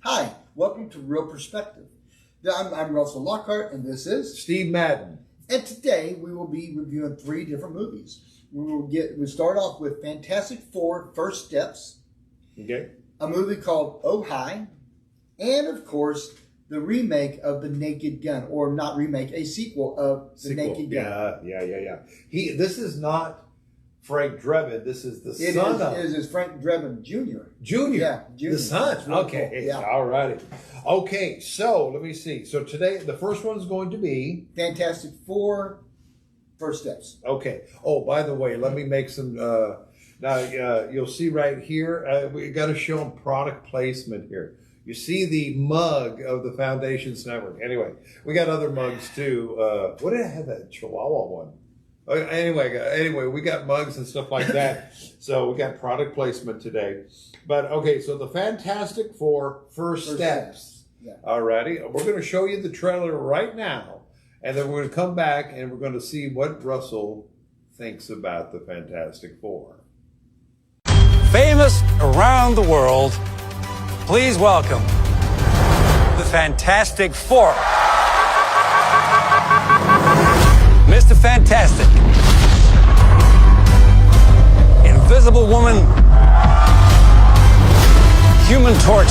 Hi, welcome to Real Perspective. I'm Russell Lockhart, and this is Steve Madden. And today we will be reviewing 3 different movies. We'll start off with Fantastic Four: First Steps. Okay. A movie called Oh Hi, and of course the remake of The Naked Gun, or not remake, a sequel of The Naked Gun. Yeah. This is not Frank Drebin. This is the son of. It is Frank Drebin Jr. Junior. Yeah, Jr. The son. That's really Okay. cool. Yeah. All righty. Okay, so let me see. So today, the first one is going to be Fantastic Four: First Steps. Okay. Oh, by the way, let me make some. Now, you'll see right here, we got to show them product placement here. You see the mug of the Foundations Network. Anyway, we got other mugs too. What did I have? That Chihuahua one. Anyway, we got mugs and stuff like that. So we got product placement today. But okay, so the Fantastic Four: First Steps. Yeah. Alrighty, we're going to show you the trailer right now, and then we're going to come back and we're going to see what Russell thinks about the Fantastic Four. Famous around the world, please welcome the Fantastic Four. Mr. Fantastic, Invisible Woman, Human Torch,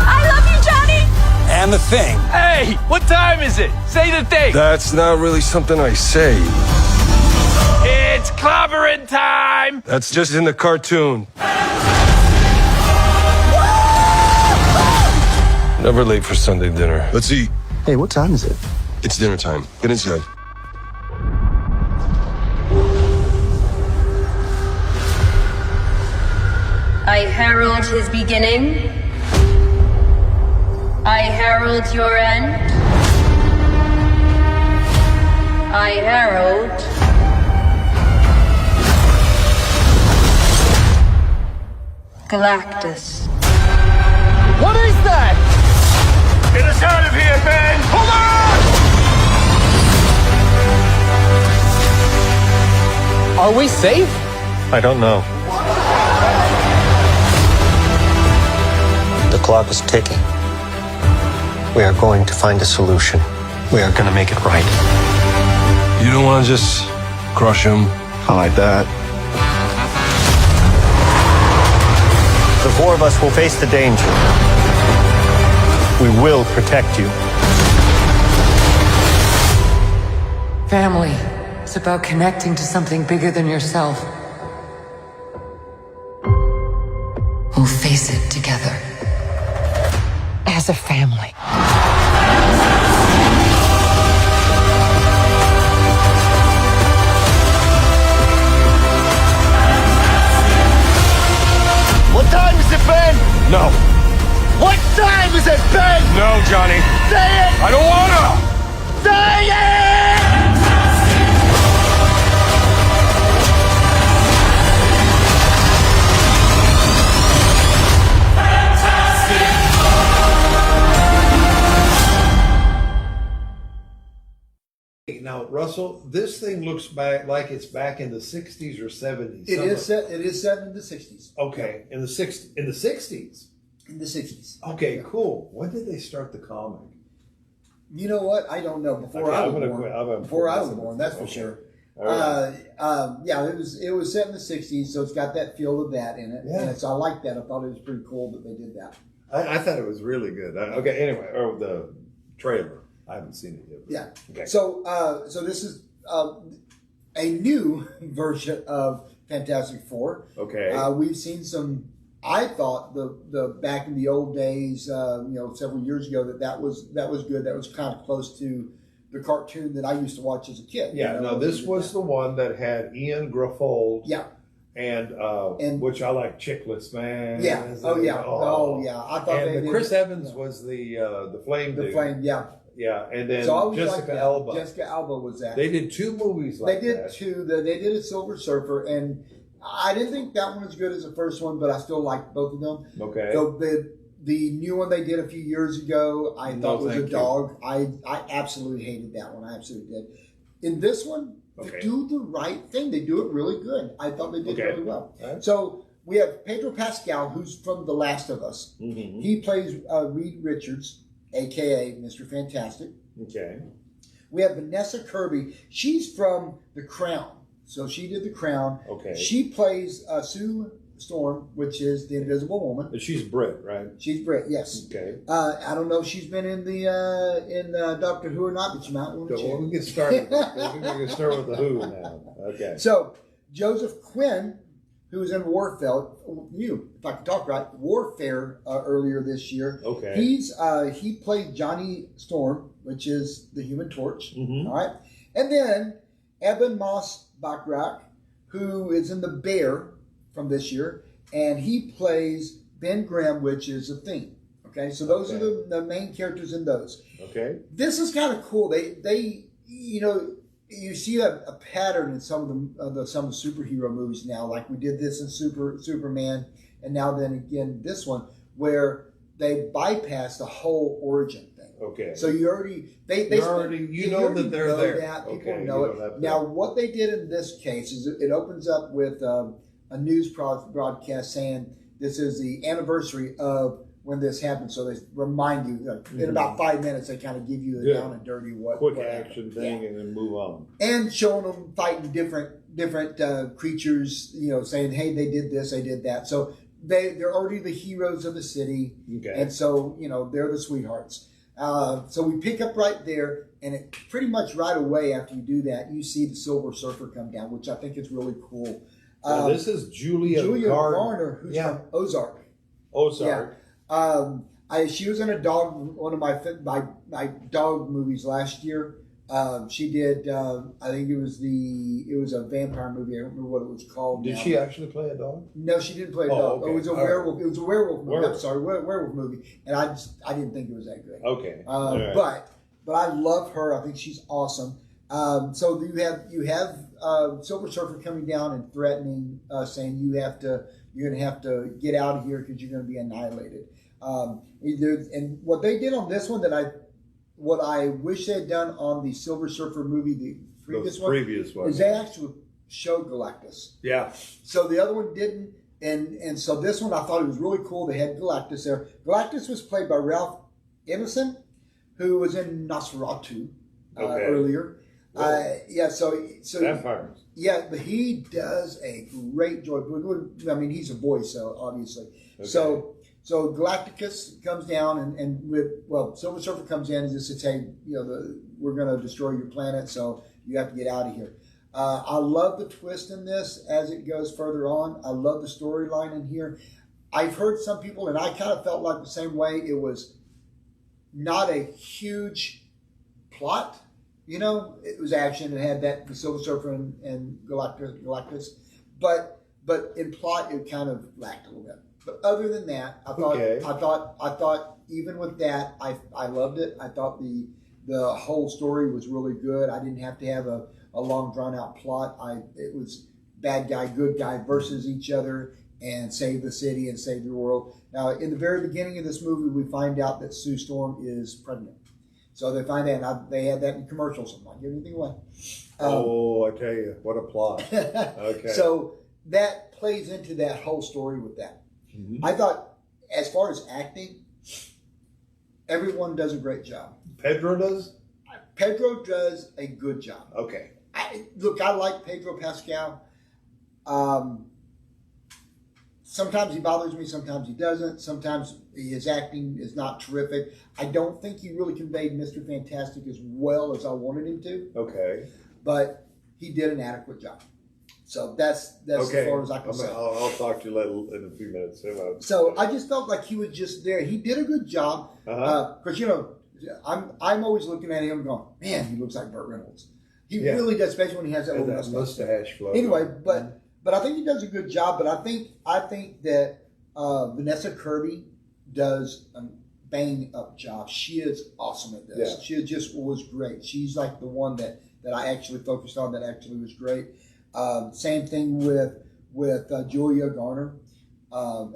I love you, Johnny! and The Thing. Hey, what time is it? Say the thing. That's not really something I say. It's clobbering time. That's just in the cartoon. Never late for Sunday dinner. Let's eat. Hey, what time is it? It's dinner time. Get inside. I herald his beginning. I herald your end. I herald Galactus. What is that? Get us out of here, Ben! Hold on! Are we safe? I don't know. The clock is ticking. We are going to find a solution. We are going to make it right. You don't want to just crush him? I like that. The 4 of us will face the danger. We will protect you. Family. It's about connecting to something bigger than yourself. We'll face it together. As a family. What time is it, Ben? No. What time is it, Ben? No, Johnny. Say it! I don't wanna! Say it! Now, Russell, this thing looks back like it's back in the 60s or 70s. It is set in the 60s. Okay, in the 60s. In the 60s. Okay, cool. When did they start the comic? You know what? I don't know. Before I was born, that's for sure. Right. Yeah, it was set in the 60s, so it's got that feel of that in it. Yeah. And so I like that. I thought it was pretty cool that they did that. I thought it was really good. Okay, anyway, the trailer. I haven't seen it yet. Yeah. Okay. So this is a new version of Fantastic Four. Okay. We've seen some. I thought the back in the old days, several years ago, that was good. That was kind of close to the cartoon that I used to watch as a kid. Yeah. No, this was the one that had Ian Gruffold. Yeah. And which I like, Chickless Man. Yeah. Oh yeah. Oh yeah. I thought and Chris Evans was the Flame. The dude. Flame. Yeah. Yeah, and then So I always liked Jessica that. Alba. Jessica Alba was that. They did 2 movies like that. They did 2. They did a Silver Surfer, and I didn't think that one was as good as the first one, but I still liked both of them. Okay. So the new one they did a few years ago, I thought was a dog. I absolutely hated that one. I absolutely did. In this one, they do the right thing. They do it really good. I thought they did really well. Right. So we have Pedro Pascal, who's from The Last of Us. Mm-hmm. He plays Reed Richards, a.k.a. Mr. Fantastic. Okay. We have Vanessa Kirby. She's from The Crown. So she did The Crown. Okay. She plays Sue Storm, which is the Invisible Woman. She's Brit, right? She's Brit, yes. Okay. I don't know if she's been in the Doctor Who or not, but you might want to So check. we get started. We're going to start with the Who now. Okay. So Joseph Quinn, who was in Warfare, if I can talk right, Warfare earlier this year. Okay. He played Johnny Storm, which is the Human Torch. Mhm. All right, and then Eben Moss Backrack, who is in The Bear from this year, and he plays Ben Grimm, which is a Thing. Okay, so those are the main characters in those. Okay. This is kind of cool. They you see a pattern in some of the superhero movies now. Like we did this in Superman, and now then again this one where they bypass the whole origin thing. Okay. So you already you already that they're know there. that. People Okay, know you don't have it. to- Now what they did in this case is it opens up with a news broadcast saying this is the anniversary of when this happened. So they remind you in about 5 minutes. They kind of give you the Good. down and dirty what Quick what action happened. thing Yeah. and then move on. And showing them fighting different creatures. Saying hey they did this, they did that. So they're already the heroes of the city. Okay. And so, they're the sweethearts. So we pick up right there, and it pretty much right away after you do that, you see the Silver Surfer come down, which I think is really cool. Now, this is Julia Garner, who's Yeah. from Ozark. Ozark. She was in one of my dog movies last year. She did. I think it was a vampire movie. I don't remember what it was called. Did now. she actually play a dog? No, she didn't play a Oh, dog. okay. It was a All right. werewolf. It was a werewolf movie. I'm Werewolf. sorry, werewolf movie, and I didn't think it was that good. Okay. All right. But I love her. I think she's awesome. So you have Silver Surfer coming down and threatening, saying you're going to have to get out of here because you're going to be annihilated. And what they did on this one what I wish they had done on the Silver Surfer movie, the previous one, is they actually showed Galactus. Yeah. So the other one didn't, and so this one I thought it was really cool. They had Galactus there. Galactus was played by Ralph Ineson, who was in Nosferatu earlier. So Vampires. yeah, but he does a great job. I mean, he's a voice, so obviously. Okay. So Galacticus comes down and Silver Surfer comes in and just says, hey, we're going to destroy your planet, so you have to get out of here. I love the twist in this as it goes further on. I love the storyline in here. I've heard some people, and I kind of felt like the same way. It was not a huge plot. It was action. It had the Silver Surfer and Galactus. But in plot, it kind of lacked a little bit. But other than that, I thought even with that, I loved it. I thought the whole story was really good. I didn't have to have a long drawn out plot. It was bad guy, good guy versus each other and save the city and save the world. Now, in the very beginning of this movie, we find out that Sue Storm is pregnant. So they find that, and they had that in commercials. I'm not giving anything away. I tell you, what a plot. Okay. So that plays into that whole story with that. Mm-hmm. I thought, as far as acting, everyone does a great job. Pedro does? Pedro does a good job. Okay. I like Pedro Pascal. Sometimes he bothers me, sometimes he doesn't. Sometimes his acting is not terrific. I don't think he really conveyed Mr. Fantastic as well as I wanted him to, Okay. but he did an adequate job. So that's as far as I can say. I'll talk to you later in a few minutes. So I just felt like he was just there. He did a good job. Because, I'm always looking at him going, man, he looks like Burt Reynolds. He really does, especially when he has that little that mustache. mustache flow. Anyway, but I think he does a good job. But I think that Vanessa Kirby does a bang up job. She is awesome at this. Yeah. She just was great. She's like the one that I actually focused on that actually was great. Same thing with Julia Garner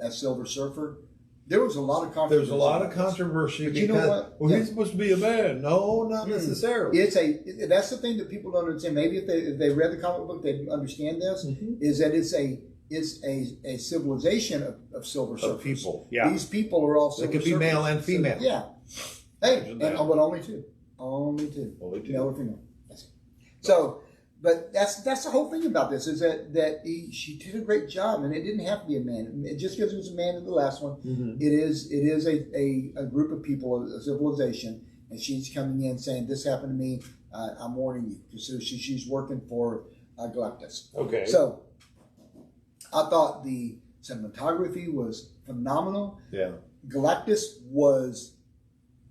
as Silver Surfer. There was a lot of controversy. There's a lot of controversy. But you know what? Well, he's supposed to be a man. No, not necessarily. That's the thing that people don't understand. Maybe if they read the comic book, they'd understand this. Mm-hmm. Is that it's a is a civilization of Silver Surfers. Of people, yeah. These people are all Silver They could be Surfers. male and female. So, yeah. Hey, Imagine and, that. but only two. Only two. Only two. Male or female. That's it. So, but that's the whole thing about this is that she did a great job, and it didn't have to be a man. Just because it was a man in the last one, it is a group of people, a civilization, and she's coming in saying, "This happened to me. I'm warning you." So she's working for Galactus. Okay. So I thought the cinematography was phenomenal. Yeah. Galactus was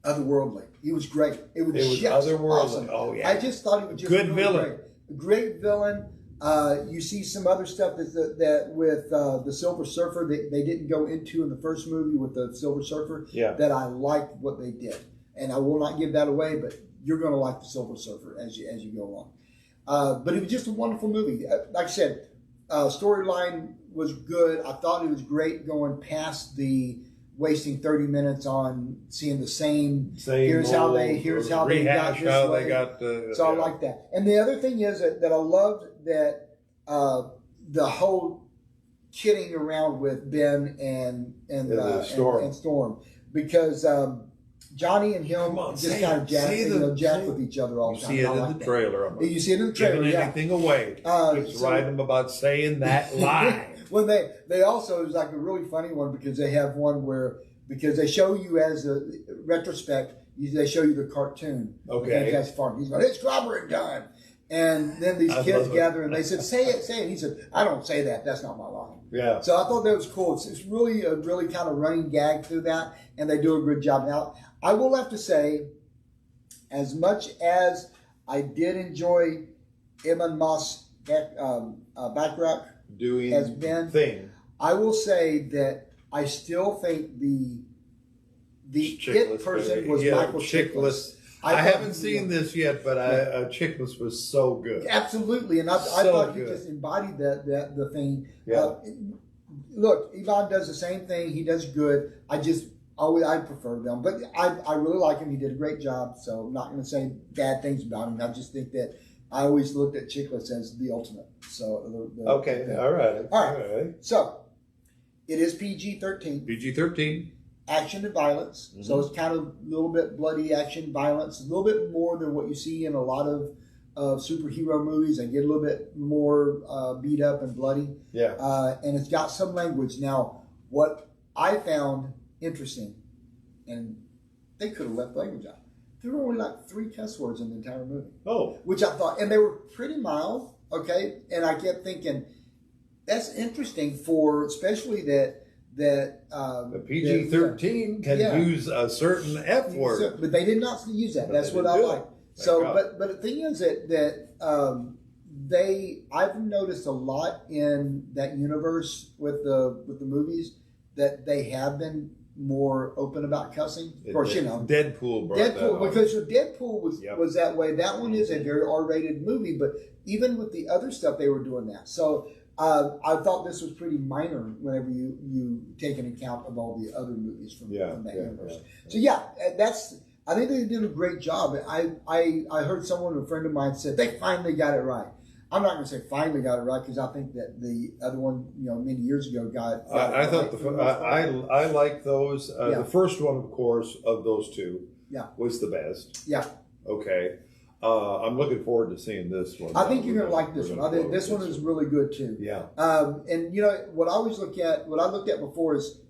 otherworldly. He was great. It was just otherworldly. awesome. Oh, yeah. I just thought he was just Good really villain. Great villain. You see some other stuff that with the Silver Surfer that they didn't go into in the first movie with the Silver Surfer. Yeah. That I liked what they did, and I will not give that away. But you're going to like the Silver Surfer as you go along. But it was just a wonderful movie. Like I said, storyline was good. I thought it was great going past the wasting 30 minutes on seeing the same. Here's how they got this way. They got the. So I like that. And the other thing is that I loved that the whole kidding around with Ben and Storm because Johnny and him just kind of jack with each other all the time. You see it I in like the that. trailer. You see it in the trailer. Giving Yeah. anything away. It's so- writing about saying that line. Well, they also, it was like a really funny one because they have one where, because they show you as a retrospect, they show you the cartoon. Okay. Fantastic Farm. He's going, it's strawberry time. And then these kids gather and they said, say it. He said, I don't say that. That's not my line. Yeah. So I thought that was cool. It's really a really kind of running gag through that, and they do a good job. Now, I will have to say, as much as I did enjoy Evan Moss Backrack Doing has been, thing. I will say that I still think the Chickless, it person baby. was Yeah, Michael Chiklis. I thought haven't he seen was- this yet, but Chickless was so good. Absolutely, and I So thought he good. just embodied the thing. Yeah. Look, Ivan does the same thing. He does good. I prefer them, but I really like him. He did a great job. So I'm not going to say bad things about him. I just think that I always looked at Chiklis as the ultimate. So Okay, all right. So it is PG-13. PG-13. Action and violence. So it's kind of a little bit bloody action, violence, a little bit more than what you see in a lot of superhero movies. They get a little bit more beat up and bloody. Yeah. And it's got some language. Now, what I found interesting, and they could have left language out, there were only like 3 cuss words in the entire movie. Oh. Which I thought, and they were pretty mild, okay? And I kept thinking, that's interesting for, especially that The PG-13 can use a certain F word. So, but they did not use that. But That's they what didn't I do it. like. Thank So, God. but the thing is that I've noticed a lot in that universe with the movies that they have been more open about cussing. Of course, Deadpool brought that Deadpool, on. because Deadpool Yep. was that way. That one is a very R-rated movie, but even with the other stuff, they were doing that. So I thought this was pretty minor whenever you take an account of all the other movies from that universe. So I think they did a great job. I heard someone, a friend of mine, said they finally got it right. I'm not going to say finally got it right because I think that the other one, many years ago got. I thought I like those. Yeah. The first one, of course, of those two, Yeah. was the best. Yeah, Okay, I'm looking forward to seeing this one. I think you're going to like this one. I think this one is really good too. Yeah. And what I looked at before is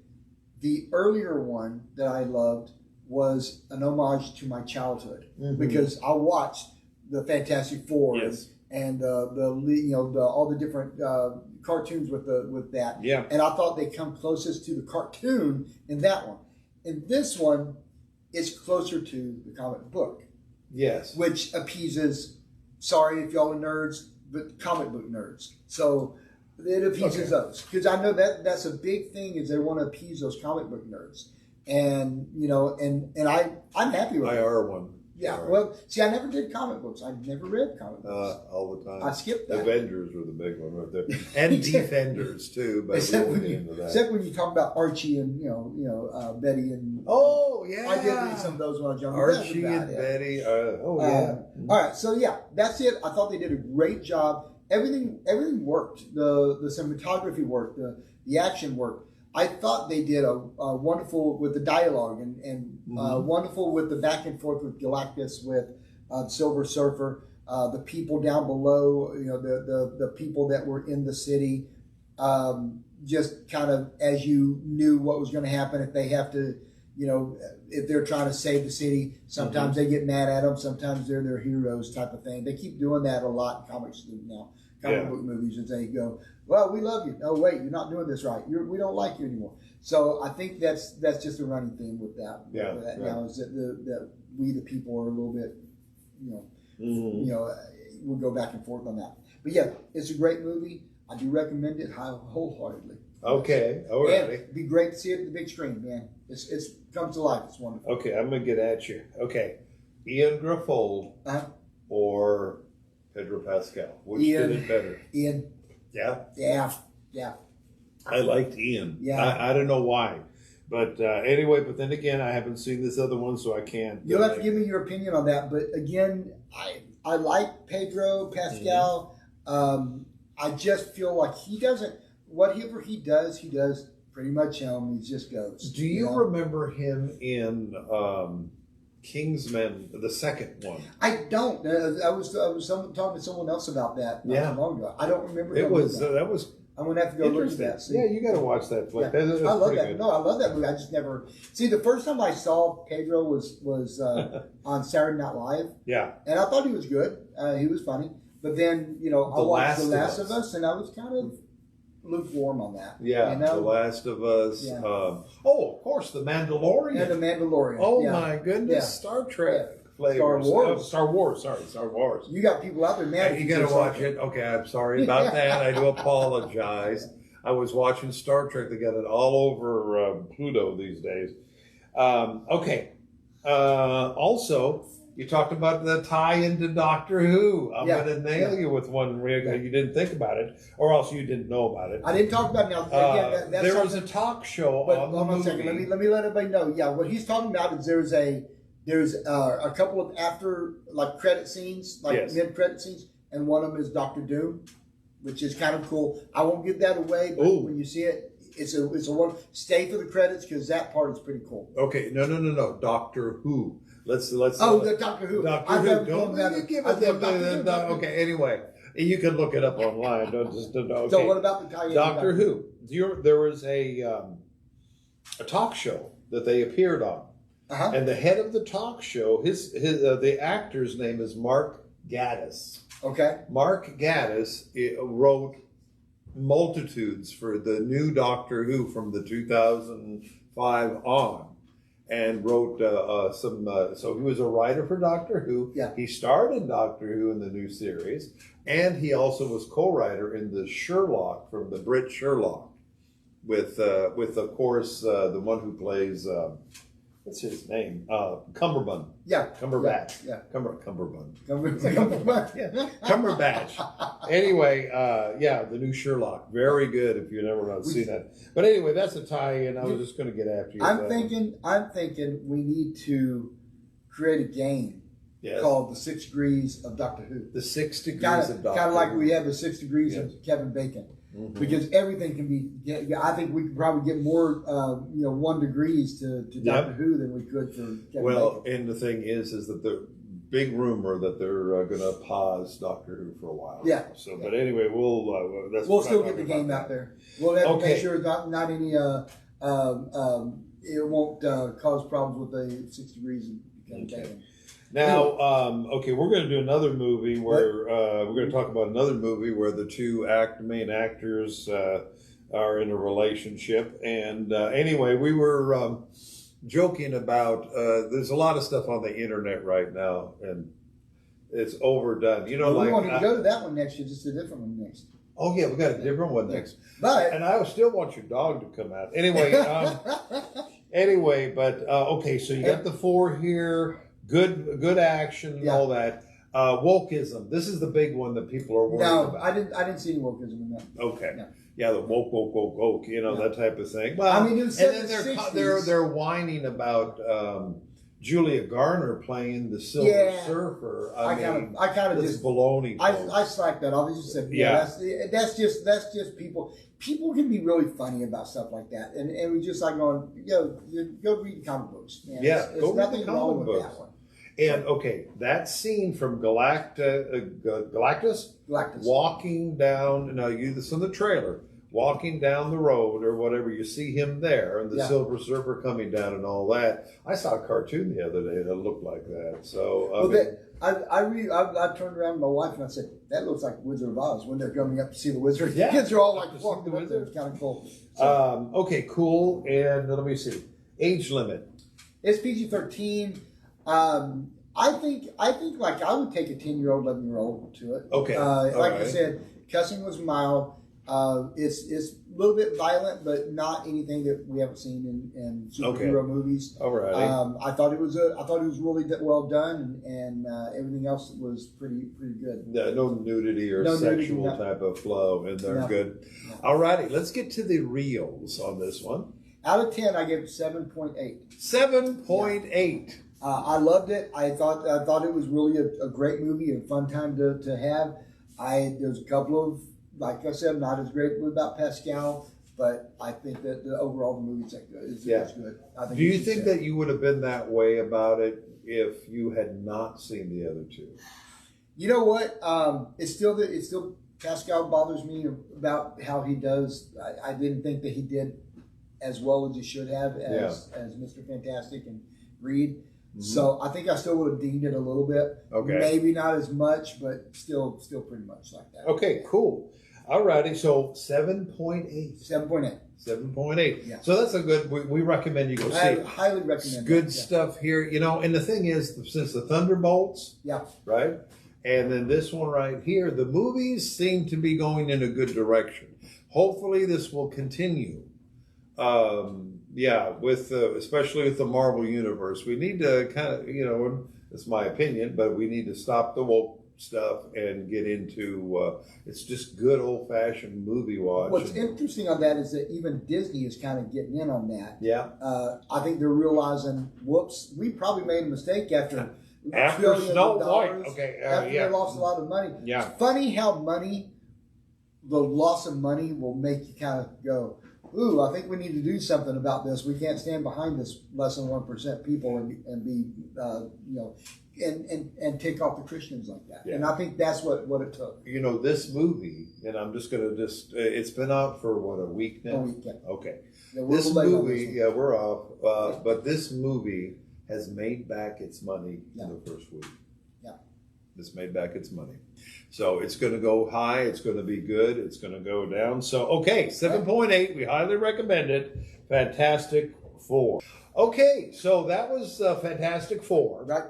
the earlier one that I loved was an homage to my childhood because I watched the Fantastic Four and all the different cartoons with that. Yeah. And I thought they come closest to the cartoon in that one. In this one, it's closer to the comic book, Yes. which appeases. Sorry if y'all are nerds, but comic book nerds. So it appeases those because I know that's a big thing is they want to appease those comic book nerds, and I'm happy with I it. are one. Yeah, Sorry. well, see, I never did comic books. I never read comic books. All the time. I skipped that. Avengers were the big one right there, and Defenders too. But Except we when won't you get into that. except when you talk about Archie and Betty and Oh yeah, I did read some of those when I was younger. Archie That's and about it. Betty. Oh yeah. All right, so yeah, that's it. I thought they did a great job. everything worked. The cinematography worked. The action worked. I thought they did a wonderful with the dialogue and wonderful with the back and forth with Galactus, with Silver Surfer, the people down below, the people that were in the city, just kind of as you knew what was going to happen if they have to, if they're trying to save the city, sometimes they get mad at them, sometimes they're their heroes type of thing. They keep doing that a lot in comics now, comic book movies, and they go, well, we love you. Oh, wait, you're not doing this right. We don't like you anymore. So I think that's just a running theme with that. Now is that we the people are a little bit, we'll go back and forth on that. But yeah, it's a great movie. I do recommend it wholeheartedly. Okay, all right. It'd be great to see it at the big screen, man. It's comes to life. It's wonderful. Okay, I'm gonna get at you. Okay, Ian Graffold or Pedro Pascal, which did it better? Ian. Yeah. Yeah. I liked Ian. Yeah. I don't know why, but anyway. But then again, I haven't seen this other one, so I can't. You'll have to give me your opinion on that. But again, I like Pedro Pascal. I just feel like he doesn't. Whatever he does pretty much him. He just goes. Do you remember him in Kingsman, the second one? I don't. I was talking to someone else about that not so long ago. I don't remember. It was that was. I'm gonna have to go look at that. See. Yeah, you got to watch that. Yeah. I love that. Good. No, I love that movie. I just never see the first time I saw Pedro was on Saturday Night Live. Yeah, and I thought he was good. He was funny. But then I watched The Last of Us, and I was kind of lukewarm on that. Yeah, The Last of Us. Yeah. Of course, The Mandalorian. And The Mandalorian. Oh my goodness, Star Trek. Flavors. Star Wars. Star Wars. You got people out there mad. You got to watch it. Okay, I'm sorry about that. I do apologize. I was watching Star Trek. They got it all over Pluto these days. Okay. Also, you talked about the tie into Doctor Who. I'm going to nail you with one where you didn't think about it, or else you didn't know about it. I didn't talk about it. Now, again, there was a talk show but on the hold on movie. a second. Let me let everybody know. Yeah, what he's talking about is there's a couple of after credit scenes, mid credit scenes, and one of them is Doctor Doom, which is kind of cool. I won't give that away, but when you see it, it's a one. Stay for the credits because that part is pretty cool. Okay, no, Doctor Who. Let's. The Doctor Who. Doctor Who. Don't give it okay. Anyway, you can look it up online. Don't just. Okay. So what about the tie-in? Doctor Who? There was a talk show that they appeared on. And the head of the talk show, the actor's name is Mark Gatiss. Okay. Mark Gatiss wrote multitudes for the new Doctor Who from the 2005 on, and wrote some. So he was a writer for Doctor Who. Yeah. He starred in Doctor Who in the new series, and he also was co-writer in the Sherlock from the Brit Sherlock, with of course the one who plays. What's his name? Cumberbatch. Yeah. Cumberbatch. Yeah. Cumberbatch. Cumberbatch. Cumberbatch. Anyway, the new Sherlock. Very good if you've never seen that. But anyway, that's a tie-in. I was just going to get after you. I'm thinking we need to create a game called The 6 Degrees of Doctor Who. The 6 Degrees of Doctor Who. Kind of like we have the 6 Degrees of Kevin Bacon. Mm-hmm. Because everything can be. I think we could probably get more, 1 degrees to Doctor Who than we could for Kevin Bacon. And the thing is that the big rumor that they're going to pause Doctor Who for a while. Yeah. So, but anyway, we'll still get the game out there. We'll have to make sure not any. It won't cause problems with the 6 degrees of Kevin Bacon. Now, we're going to do another movie where we're going to talk about another movie where the two main actors are in a relationship. And anyway, we were joking about there's a lot of stuff on the internet right now, and it's overdone. We wanted to go to that one next year, just a different one next. Oh yeah, we got a different one next. But and I still want your dog to come out. Anyway, so you got the 4 here. Good action and all that. Wokeism. This is the big one that people are worried about. I didn't see any wokeism in that. Okay. No. Yeah, the woke, that type of thing. Well, I mean, it was and then they're whining about Julia Garner playing the Silver Yeah. Surfer. I kind of this just baloney. folks. I slacked that off. I just said, Yeah. that's just people. People can be really funny about stuff like that, and we just like going, go read comic books. Man. Yeah, There's go read nothing the wrong comic with books. that one. And okay, that scene from Galactus walking down. No, this in the trailer. Walking down the road or whatever, you see him there, and the Yeah. Silver Surfer coming down and all that. I saw a cartoon the other day that looked like that. So I turned around to my wife and I said, "That looks like Wizard of Oz when they're coming up to see the wizard." Yeah. The kids are all like To see walking the up there. wizard. It's kind of cool. So, okay, cool. And let me see, age limit. it's PG-13. I think like I would take a 10-year-old, 11-year-old to it. Okay, Like all I right. said, cussing was mild. It's a little bit violent, but not anything that we haven't seen in superhero movies. All right. I thought it was really well done, and everything else was pretty good. No nudity or No nudity, sexual no. type of flow, and they're No. good. All righty, let's get to the reels on this one. Out of 10, I give it 7.8. 7.8. I loved it. I thought it was really a great movie, a fun time to have. There's a couple of, like I said, not as great about Pascal, but I think that the overall the movie's good. It's good. I think Do you should think see that you would have been that way about it if you had not seen the other two? You know what? It's still Pascal bothers me about how he does. I didn't think that he did as well as he should have as Mr. Fantastic and Reed. Mm-hmm. So I think I still would have deemed it a little bit. Okay. Maybe not as much, but still pretty much like that. Okay, cool. All righty, so 7.8. 7.8. 7.8. Yeah. So that's a good, we recommend you go see I it. highly recommend It's it. good Yeah. stuff here, and the thing is, since the Thunderbolts, Yeah. right? And then this one right here, the movies seem to be going in a good direction. Hopefully this will continue. With especially with the Marvel Universe. We need to kind of, it's my opinion, but we need to stop the woke stuff and get into, it's just good old-fashioned movie watch. What's interesting on that is that even Disney is kind of getting in on that. Yeah. I think they're realizing, whoops, we probably made a mistake after billions Snow of White. dollars, Okay. after Yeah. they lost a lot of money. Yeah. It's funny how the loss of money will make you kind of go, ooh, I think we need to do something about this. We can't stand behind this less than 1% people and be, and take off the Christians like that. Yeah. And I think that's what it took. This movie, and I'm just going to it's been out for what, a week now? A week, yeah. Okay. Yeah, we're This late on movie, this one. we're off, but this movie has made back its money Yeah. in the first week. Yeah. It's made back its money. So it's going to go high. It's going to be good. It's going to go down. So, okay, 7.8. We highly recommend it. Fantastic Four. Okay, so that was Fantastic Four. Right.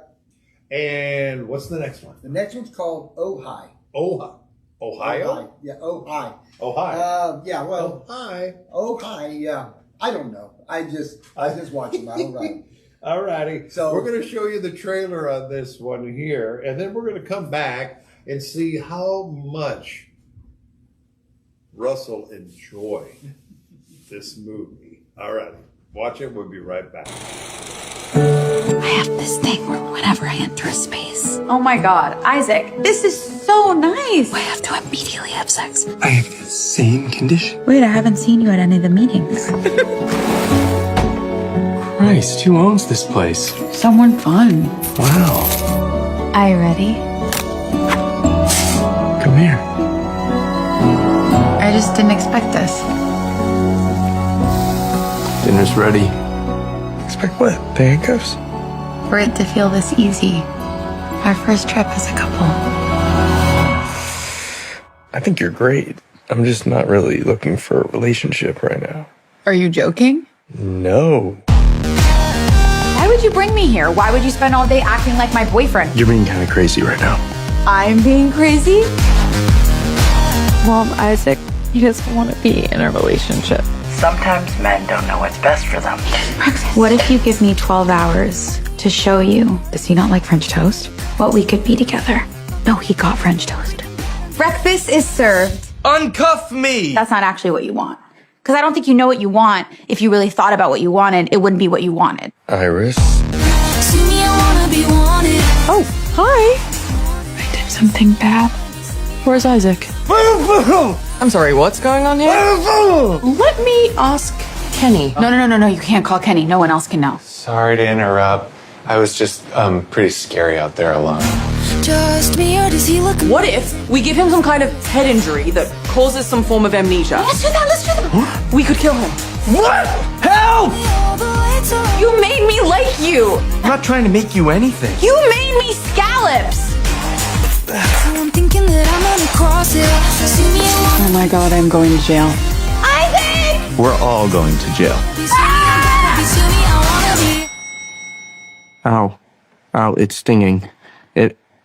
And what's the next one? The next one's called Ohio. Ohio. Yeah, Ohio. Ohio. Yeah, well, Ohio. Ohio, yeah. I don't know. I just watch them. I don't know. All righty. So- we're going to show you the trailer on this one here, and then we're going to come back and see how much Russell enjoyed this movie. All righty. Watch it. We'll be right back. I have this thing where whenever I enter a space, Oh my god, Isaac, this is so nice! I have to immediately have sex. I have the same condition. Wait, I haven't seen you at any of the meetings. Christ, who owns this place? Someone fun. Wow. Are you ready? Come here. I just didn't expect this. Dinner's ready. Expect what? The handcuffs? For it to feel this easy. Our first trip as a couple. I think you're great. I'm just not really looking for a relationship right now. Are you joking? No. Why would you bring me here? Why would you spend all day acting like my boyfriend? You're being kind of crazy right now. I'm being crazy? Mom, Isaac, he doesn't want to be in a relationship. Sometimes men don't know what's best for them. What if you give me 12 hours to show you, does he not like French toast? What we could be together. No, he got French toast. Breakfast is served. Uncuff me! That's not actually what you want. Because I don't think you know what you want. If you really thought about what you wanted, it wouldn't be what you wanted. Iris. Oh, hi. I did something bad. Where's Isaac? I'm sorry, what's going on here? Let me ask Kenny. No, you can't call Kenny. No one else can know. Sorry to interrupt. I was just pretty scary out there alone. Just me, or does he look? What if we give him some kind of head injury that causes some form of amnesia? Let's do that. We could kill him. What? Help! You made me like you. I'm not trying to make you anything. You made me scallops. I'm thinking that I'm gonna cross it. Oh my god, I'm going to jail. Isaac! We're all going to jail. Ow. Ow, it's stinging.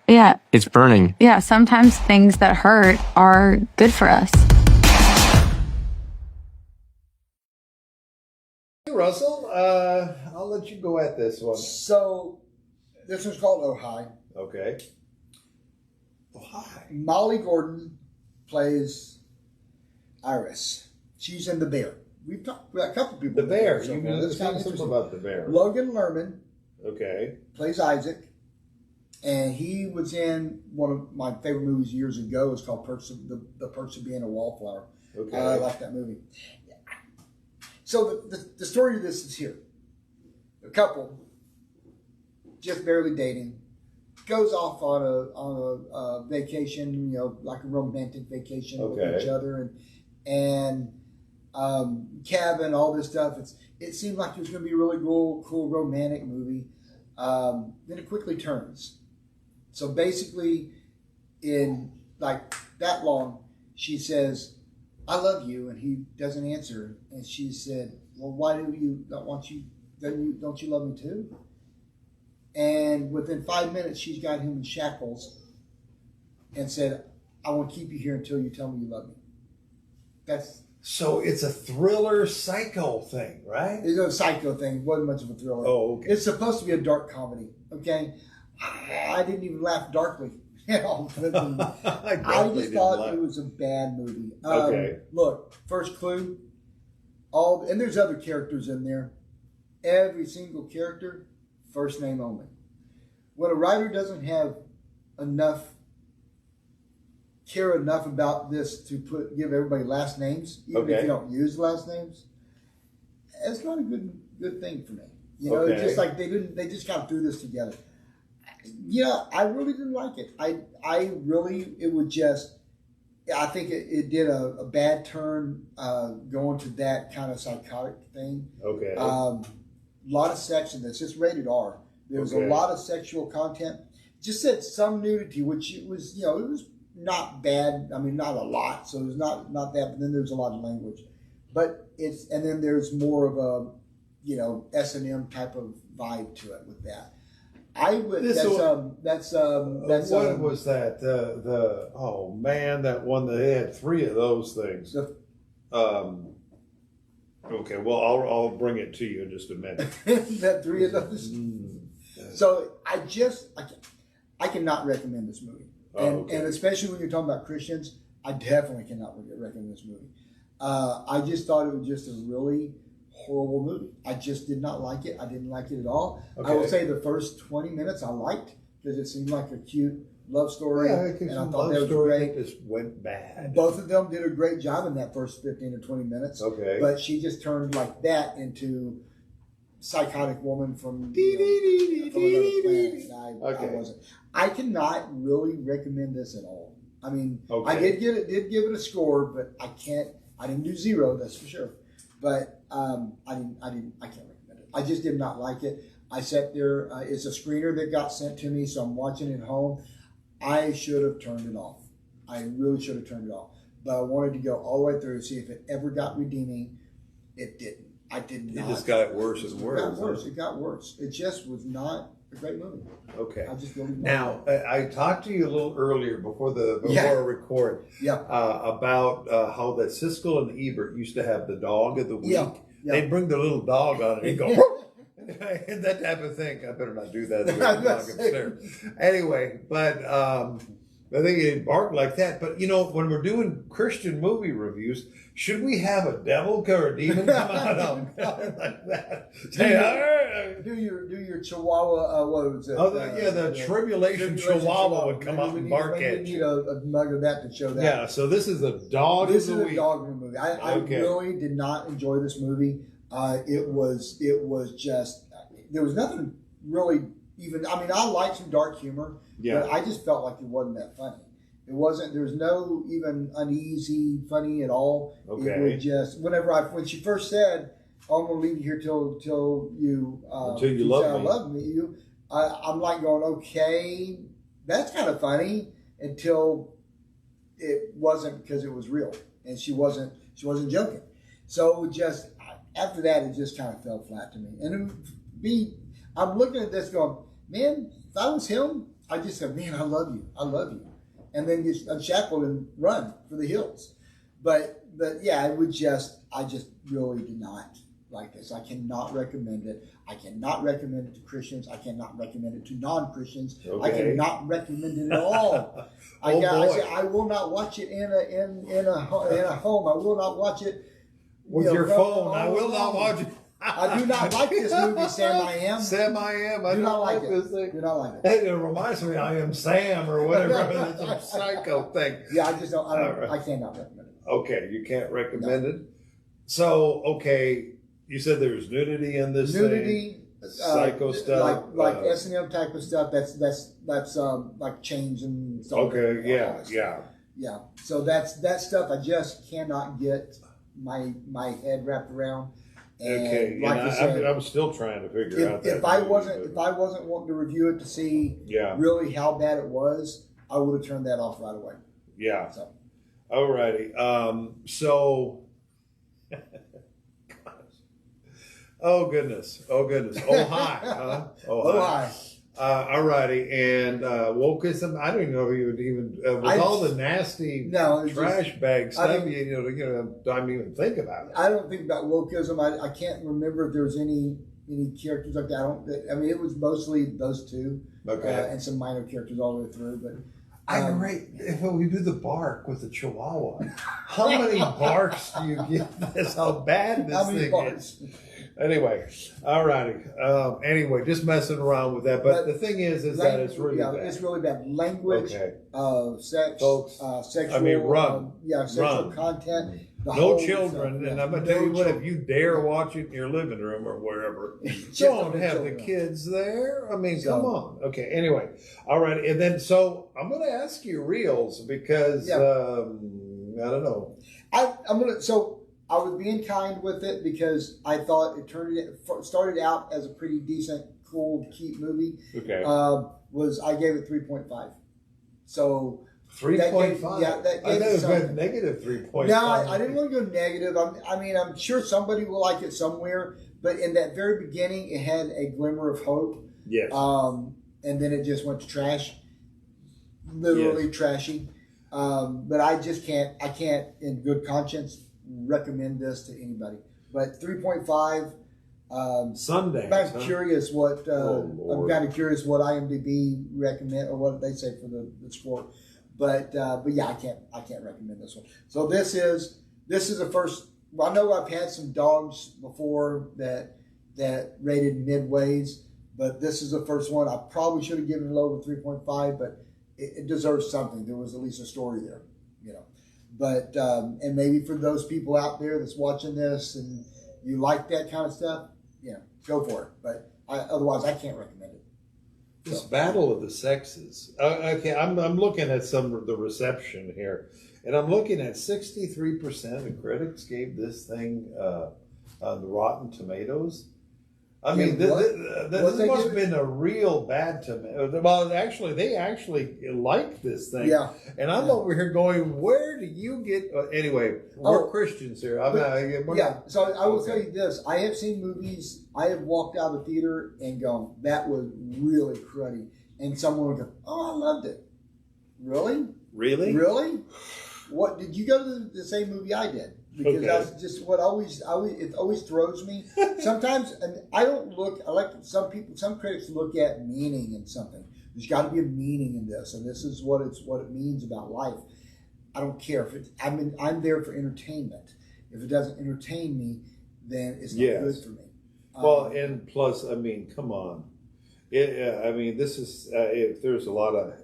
Yeah. It's burning. Yeah, sometimes things that hurt are good for us. Hey, Russell, I'll let you go at this one. So, this one's called Oh Hi. Okay. Oh, hi. Molly Gordon plays Iris. She's in The Bear. We've talked about a couple people. The in Bear. So You far. know That's kind of something interesting. about The Bear. Logan Lerman Okay. plays Isaac. And he was in one of my favorite movies years ago. It's called The Perks of Being a Wallflower. Okay. I like that movie. So the story of this is here. A couple, just barely dating, goes off on a vacation, like a romantic vacation with each other, and cabin, all this stuff. It seemed like it was going to be a really cool romantic movie. Then it quickly turns. So basically, in like that long, she says, "I love you," and he doesn't answer. And she said, "Well, why do you not want you? Don't you love me too?" And within 5 minutes, she's got him in shackles, and said, "I want to keep you here until you tell me you love me." So it's a thriller psycho thing, right? It's a psycho thing. It wasn't much of a thriller. Oh, okay. It's supposed to be a dark comedy. Okay, I didn't even laugh darkly. I just thought it was a bad movie. Okay. Look, first clue. And there's other characters in there. Every single character, first name only. When a writer doesn't have care enough about this to give everybody last names, even if you don't use last names, it's not a good thing for me. It's just like they just kind of threw this together. I really didn't like it. I think it did a bad turn going to that kind of psychotic thing. Okay. A lot of sex in this. It's rated R. There was a lot of sexual content. Just said some nudity, which it was not bad. I mean, not a lot. So it was not that. But then there's a lot of language. But and then there's more of a S&M type of vibe to it with that. I would. What was that? Oh man, that one they had 3 of those things. Okay, well I'll bring it to you in just a minute. That 3 of those. So I cannot recommend this movie, and especially when you're talking about Christians, I definitely cannot recommend this movie. I just thought it was just a really horrible movie. I just did not like it. I didn't like it at all. Okay. I will say the first 20 minutes I liked because it seemed like a cute love story, and I thought that was great. Just went bad. Both of them did a great job in that first 15 or 20 minutes. Okay, but she just turned like that into psychotic woman from another planet. I wasn't. I cannot really recommend this at all. I mean, I did give it a score, but I didn't do 0. That's for sure. But I can't recommend it. I just did not like it. I sat there. It's a screener that got sent to me, so I'm watching it at home. I should have turned it off. I really should have turned it off. But I wanted to go all the way through to see if it ever got redeeming. It didn't. I did not. It just got worse and worse. It got worse. It just was not a great movie. Okay. I just really now I talked to you a little earlier before I record. Yeah. About how that Siskel and Ebert used to have the dog of the week. Yeah. They'd bring their little dog on it and go and that type of thing. I better not do that. Anyway, but I think it barked like that. But, when we're doing Christian movie reviews, should we have a devil or a demon come out on like that? Do your Chihuahua, what was it? The Tribulation Chihuahua would come up and bark at you. you. We need a mug of that to show that. Yeah, so this is a dog This of is the a week. dog movie. I really did not enjoy this movie. It was just, there was nothing really even, I like some dark humor, but I just felt like it wasn't that funny. It wasn't, there was no even uneasy funny at all. Okay. It was just, when she first said, I'm going to leave you here till you love me, I'm like going, okay, that's kind of funny, until it wasn't, because it was real and she wasn't joking. So it just, after that, it just kind of fell flat to me. And I'm looking at this going, man, if I was him, I just said, man, I love you. And then just unshackle and run for the hills. But yeah, I just really did not like this. I cannot recommend it. I cannot recommend it to Christians. I cannot recommend it to non-Christians. Okay. I cannot recommend it at all. I will not watch it in a home. I will not watch it with your phone. I will not watch it. I do not like this movie, Sam I Am. Sam I Am. I do not like it. This thing. Do not like it. It reminds me, I Am Sam or whatever. It's a psycho thing. Yeah, I just don't. I cannot recommend it. Okay, you can't recommend it. So, okay, you said there's nudity in this thing. Psycho stuff, like S&M type of stuff. That's like chains and stuff. Okay, yeah. So that stuff I just cannot get my head wrapped around. And okay, like I said, I'm still trying to figure out that. If I wasn't wanting to review it to see really how bad it was, I would have turned that off right away. Yeah. So. Alrighty. So. Oh goodness. Oh hi, huh? Oh hi. Alrighty, and wokeism. I don't even know if you would even with all the nasty trash bag stuff. Don't even think about it. I don't think about wokeism. I can't remember if there was any characters like that. It was mostly those two, and some minor characters all the way through. But if we do the bark with the Chihuahua, how many barks do you get? This how bad this thing is. Anyway, all righty. Anyway, just messing around with that. But the thing is that it's really bad. It's really bad. Language, sex, folks. sexual, run. Sexual content. No children. And I'm going to tell you what, if you dare watch it in your living room or wherever, don't have the kids there. Come on. Okay, anyway. All right. And then, so I'm going to ask you reels because, I don't know. I was being kind with it because I thought it started out as a pretty decent, cool, cute movie. Okay. I gave it 3.5. So 3.5. Yeah, that I gave thought it was something. negative 3.5. No, I didn't want to go negative. I'm sure somebody will like it somewhere. But in that very beginning, it had a glimmer of hope. Yes. And then it just went to trash. Literally trashy. But I can't in good conscience recommend this to anybody. But 3.5. Sunday. I'm curious what I'm kind of curious what IMDb recommend or what they say for the score. But yeah, I can't recommend this one. So this is the first. Well, I know I've had some dogs before that rated midways, but this is the first one. I probably should have given it over 3.5, but it deserves something. There was at least a story there, But and maybe for those people out there that's watching this and you like that kind of stuff, go for it. But otherwise, I can't recommend it. This battle of the sexes. Okay, I'm looking at some of the reception here, and I'm looking at 63% of critics gave this thing on the Rotten Tomatoes. This must have been a real bad tomato. Well, actually, they actually like this thing. Yeah. And I'm over here going, where do you get... anyway, we're Christians here. So I will tell you this. I have seen movies, I have walked out of the theater and gone, that was really cruddy. And someone would go, oh, I loved it. Really? Really? Really? What, did you go to the same movie I did? Because that's just what it always throws me. Sometimes, and I don't look, I like some critics look at meaning in something. There's got to be a meaning in this, and this is what it means about life. I don't care if it's. I'm there for entertainment. If it doesn't entertain me, then it's not good for me. Well, and plus, I mean, come on. I mean, this is if there's a lot of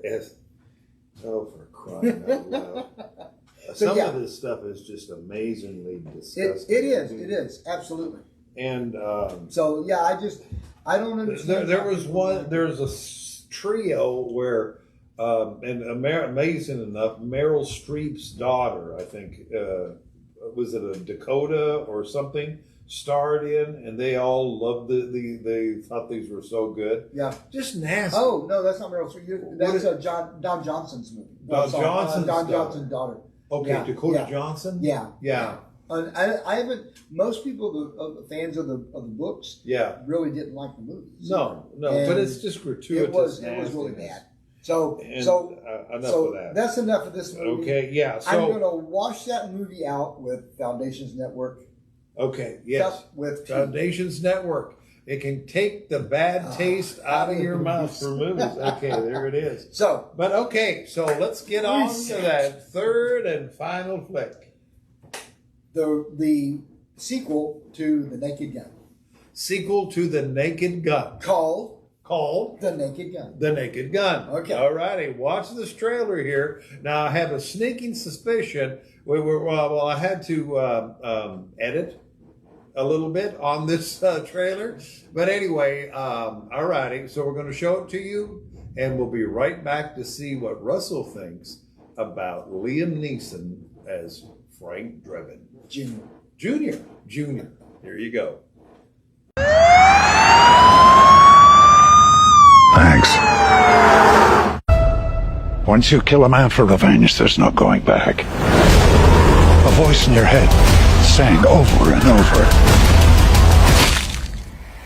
for crying out loud. Some of this stuff is just amazingly disgusting. It is absolutely. And so yeah, I don't understand. There's a trio where, and amazing enough, Meryl Streep's daughter, I think, was it a Dakota or something, starred in, and they all loved they thought these were so good. Yeah, just nasty. Oh no, that's not Meryl Streep. That's Don Johnson's movie. Don Johnson's daughter. Okay, yeah, Dakota Johnson. Yeah. I haven't. Most people, fans of the books, really didn't like the movie. No, but it's just gratuitous. It was really bad. So enough of that. That's enough of this movie. Okay, yeah. So I'm going to wash that movie out with Foundations Network. Okay, yes. With Foundations Network. It can take the bad taste out of your mouth for movies. Okay, there it is. So let's get on to that third and final flick. The sequel to The Naked Gun. Sequel to The Naked Gun. Called The Naked Gun. The Naked Gun. Okay. All righty. Watch this trailer here. Now, I have a sneaking suspicion. I had to edit a little bit on this trailer. But anyway, all righty. So we're going to show it to you, and we'll be right back to see what Russell thinks about Liam Neeson as Frank Drebin. Junior. Here you go. Thanks. Once you kill a man for revenge, there's no going back. A voice in your head sang over and over.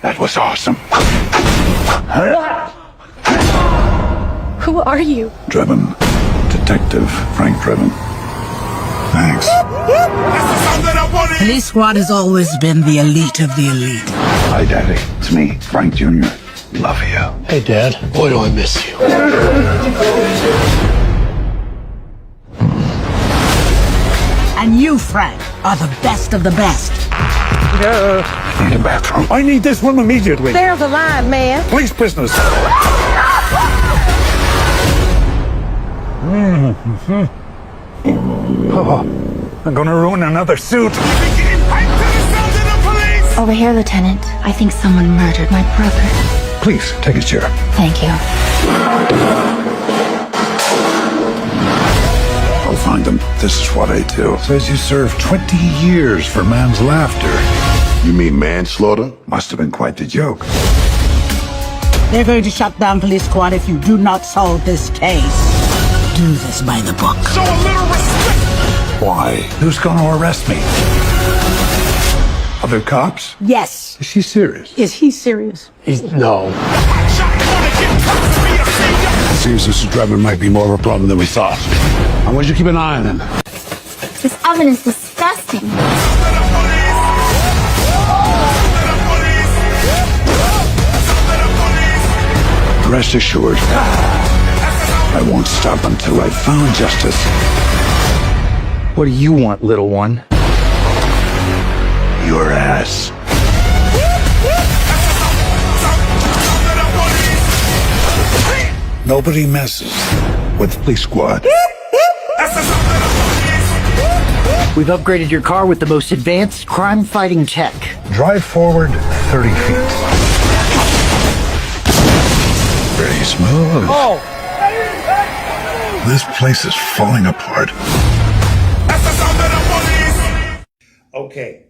That was awesome. Who are you? Drebin. Detective Frank Drebin. Thanks. Police Squad has always been the elite of the elite. Hi, Daddy. It's me, Frank Jr. Love you. Hey, Dad. Boy, do I miss you. And you, Frank, are the best of the best. I need a bathroom. I need this room immediately. There's a line, man. Police business. Oh, I'm gonna ruin another suit. Over here, Lieutenant. I think someone murdered my brother. Please, take a chair. Thank you. I'll find them. This is what I do. Says you served 20 years for man's laughter. You mean manslaughter? Must have been quite the joke. They're going to shut down Police Squad if you do not solve this case. Do this by the book. Show a little respect! Why? Who's going to arrest me? Other cops? Yes. Is she serious? Is he serious? No. Seems Mr. Drebin might be more of a problem than we thought. I want you to keep an eye on him. This oven is disgusting. Rest assured, I won't stop until I've found justice. What do you want, little one? Your ass. Nobody messes with Police Squad. We've upgraded your car with the most advanced crime-fighting tech. Drive forward 30 feet. Very smooth. Oh! This place is falling apart. Okay.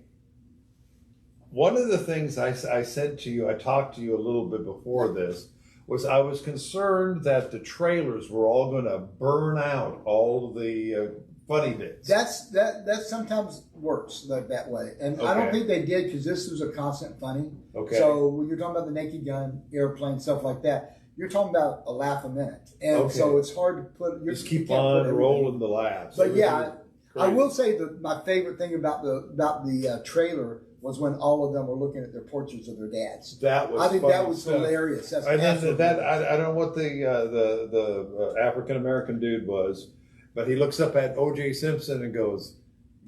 One of the things I said to you, I talked to you a little bit before this, was I was concerned that the trailers were all going to burn out all of the funny bits. That sometimes works that way, and I don't think they did because this was a constant funny. Okay. So when you're talking about the Naked Gun, airplane, stuff like that, you're talking about a laugh a minute, and so it's hard to put. Just keep on rolling the laughs. But yeah, I will say that my favorite thing about the trailer was when all of them were looking at their portraits of their dads. That was. I think funny that was stuff. hilarious. That's And then absolutely I don't know what the African American dude was, but he looks up at O.J. Simpson and goes,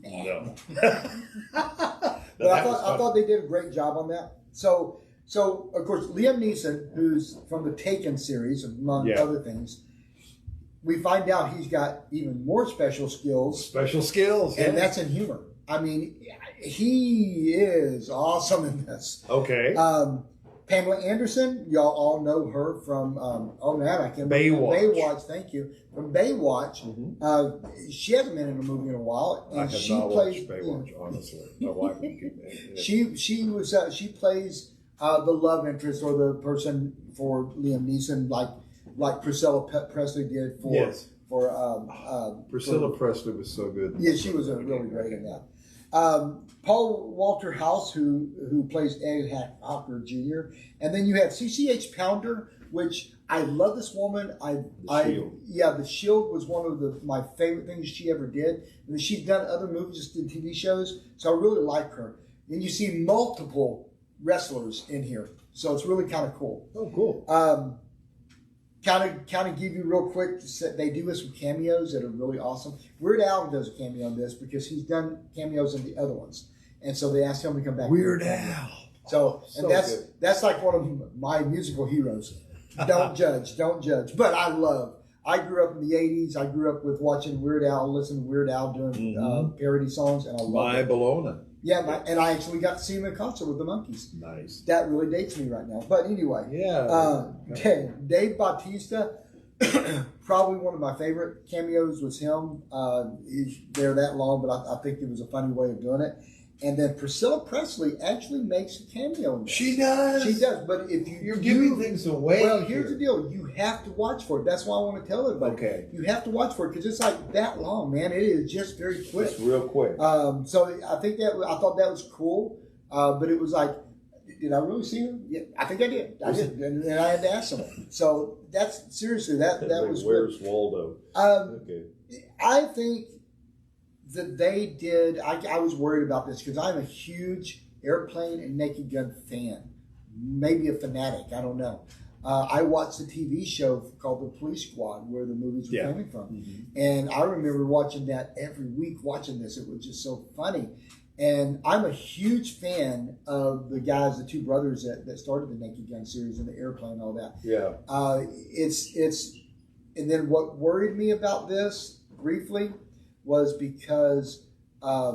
"No." But I thought they did a great job on that. So of course, Liam Neeson, who's from the Taken series, among other things, we find out he's got even more special skills. Special skills, and that's in humor. I mean, he is awesome in this. Okay. Pamela Anderson, y'all all know her from I can't remember. Baywatch. Thank you, from Baywatch. She hasn't been in a movie in a while, and I have she not plays. watched Baywatch, honestly. My wife would keep me. She plays the love interest or the person for Liam Neeson, like Priscilla Presley did for Priscilla Presley was so good. Yeah, she was really great in that. Paul Walter House, who plays Ed Hopper Jr., and then you have CCH Pounder, which I love this woman. The Shield was one of my favorite things she ever did, and she's done other movies, just did TV shows, so I really like her. And you see multiple wrestlers in here, so it's really kind of cool. Oh, cool. Kind of give you real quick. They do us some cameos that are really awesome. Weird Al does a cameo on this because he's done cameos in the other ones, and so they asked him to come back. Weird Al. So good. that's like one of my musical heroes. Don't judge. But I grew up in the '80s. I grew up with watching Weird Al, listening to Weird Al doing parody songs, and I love My it. Bologna. Yeah, and I actually got to see him in concert with the Monkees. Nice. That really dates me right now. But anyway, Dave Bautista, probably one of my favorite cameos was him. He's there that long, but I think it was a funny way of doing it. And then Priscilla Presley actually makes a cameo in this. She does. She does. But if you're giving things away. Well, here's the deal: you have to watch for it. That's why I want to tell everybody. Okay. You have to watch for it because it's like that long, man. It is just very quick. It's real quick. So I thought that was cool. But it was like, did I really see her? Yeah, I think I did. I did, and I had to ask someone. So that's seriously that was. Where's Waldo? Okay. I think that they did. I was worried about this because I'm a huge Airplane and Naked Gun fan, maybe a fanatic. I don't know. I watched a TV show called The Police Squad where the movies were coming from, and I remember watching that every week. Watching this, it was just so funny. And I'm a huge fan of the guys, the two brothers that started the Naked Gun series and the Airplane and all that. Yeah. And then what worried me about this briefly was because I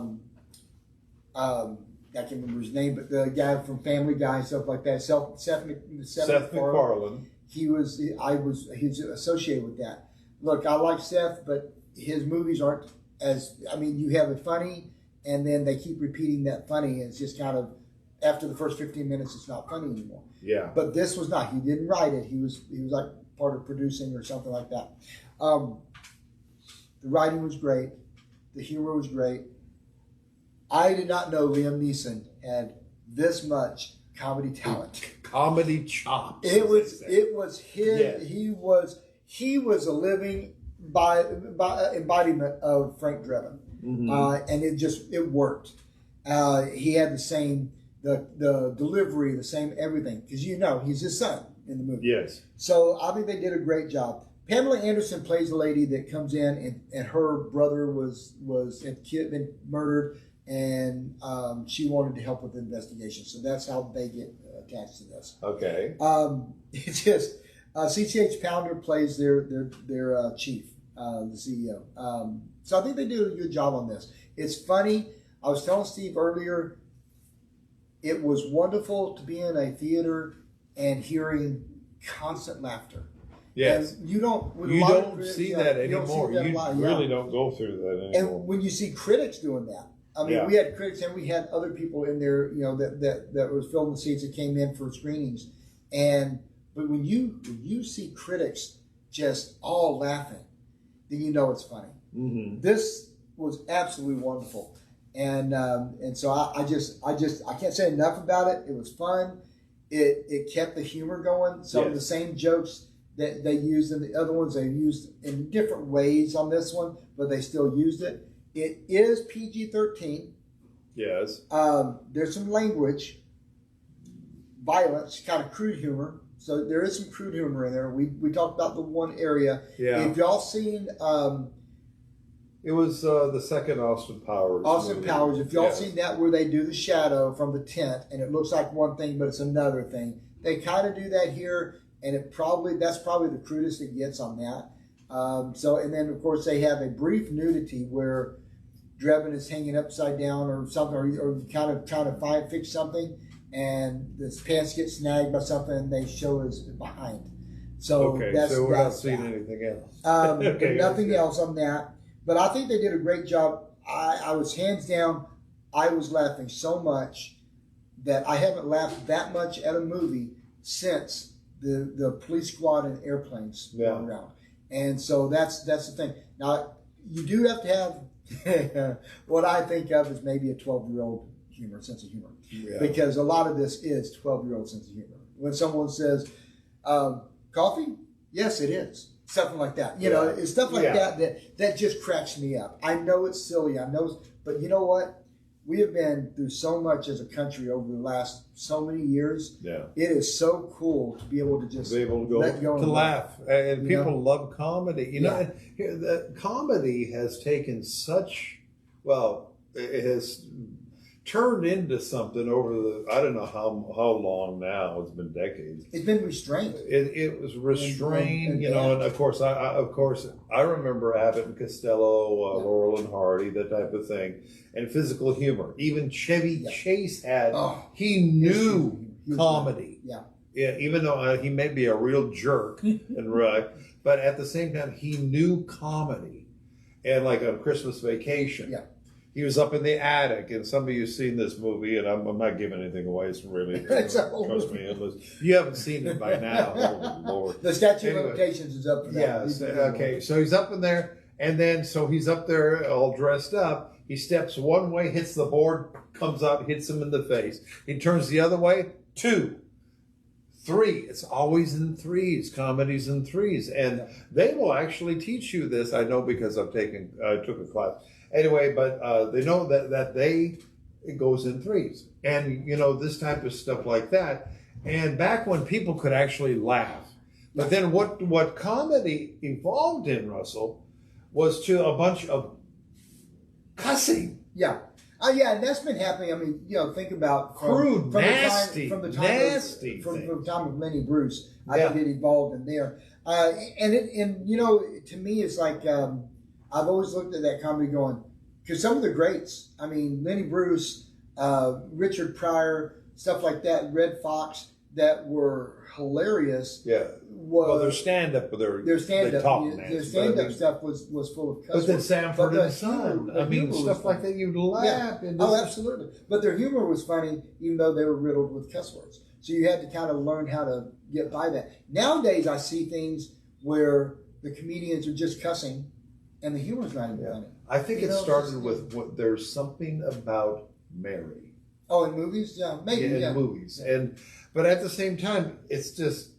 can't remember his name, but the guy from Family Guy and stuff like that, Seth MacFarlane. He's associated with that. Look, I like Seth, but his movies aren't you have it funny, and then they keep repeating that funny, and it's just kind of, after the first 15 minutes, it's not funny anymore. Yeah. But this was not. He didn't write it. He was like part of producing or something like that. The writing was great. The humor was great. I did not know Liam Neeson had this much comedy talent. Comedy chops. It was his. Yeah. He was a living embodiment of Frank Drebin, and it worked. He had the same the delivery, the same everything, because he's his son in the movie. Yes. So I think they did a great job. Pamela Anderson plays a lady that comes in, and her brother was been murdered, and she wanted to help with the investigation. So that's how they get attached to this. Okay. It's just CCH Pounder plays their chief, the CEO. So I think they do a good job on this. It's funny. I was telling Steve earlier, it was wonderful to be in a theater and hearing constant laughter. Yes. And you don't see that anymore. You really don't go through that anymore. And when you see critics doing that, I mean, we had critics and we had other people in there, that was filming the seats that came in for screenings. But when you see critics just all laughing, then you know it's funny. Mm-hmm. This was absolutely wonderful. And so I can't say enough about it. It was fun. It kept the humor going. Some of the same jokes that they used in the other ones, they used in different ways on this one, but they still used it. It is PG-13. Yes. There's some language, violence, kind of crude humor. So there is some crude humor in there. We talked about the one area. Yeah. If y'all seen, it was the second Austin Powers. Austin movie. Powers, if y'all Yes. seen that where they do the shadow from the tent and it looks like one thing but it's another thing, they kind of do that here, and that's probably the crudest it gets on that. And then of course they have a brief nudity where Drebin is hanging upside down or something, or kind of trying to fix something, and his pants get snagged by something, and they show his behind. So Okay, that's so we're not that's seeing that. anything else. But nothing else on that. But I think they did a great job. I was hands down, I was laughing so much that I haven't laughed that much at a movie since the police squad and airplanes going around. And so that's the thing. Now, you do have to have what I think of as maybe a 12-year-old sense of humor. Yeah. Because a lot of this is 12-year-old sense of humor. When someone says, coffee? Yes, it is. Something like that. You know, it's stuff like that just cracks me up. I know it's silly. But you know what? We have been through so much as a country over the last so many years. Yeah. It is so cool to be able to just Be able to let go to and laugh, and You people know? love comedy. You know, and the comedy has taken such it has turned into something over the I don't know how long now. It's been decades. It's been restrained. It was restrained, And you know, and of course I remember Abbott and Costello, Laurel and Hardy, that type of thing, and physical humor. Even Chevy Chase had. He knew comedy. Yeah, even though he may be a real jerk and but at the same time he knew comedy, and like on Christmas Vacation. Yeah. He was up in the attic, and some of you have seen this movie, and I'm not giving anything away. It's really, trust me, you haven't seen it by now. Oh, Lord. The statute of limitations is up for that. Yes, okay. So he's up in there, and then so he's up there all dressed up. He steps one way, hits the board, comes out, hits him in the face. He turns the other way, 2, 3. It's always in threes. Comedy's in threes, and they will actually teach you this. I know because I took a class. Anyway, but they know that it goes in threes, and you know this type of stuff like that. And back when people could actually laugh, but then what comedy evolved in, Russell, was to a bunch of cussing. Yeah. And that's been happening. I mean, you know, think about crude, nasty, from the time of Lenny Bruce. I think it evolved in there, and you know, to me, it's like. I've always looked at that comedy going, because some of the greats, I mean, Lenny Bruce, Richard Pryor, stuff like that, Red Fox, that were hilarious. Yeah. Well, their stand-up, their stand-up stuff was full of cuss But then words. Sanford and Son, I mean, stuff like that, you'd laugh. Yeah. Oh, absolutely. But their humor was funny, even though they were riddled with cuss words. So you had to kind of learn how to get by that. Nowadays, I see things where the comedians are just cussing, and the humor's not even funny. I think it started with there's something about Mary. Oh, in movies? Yeah, maybe. In movies. But at the same time, it's just,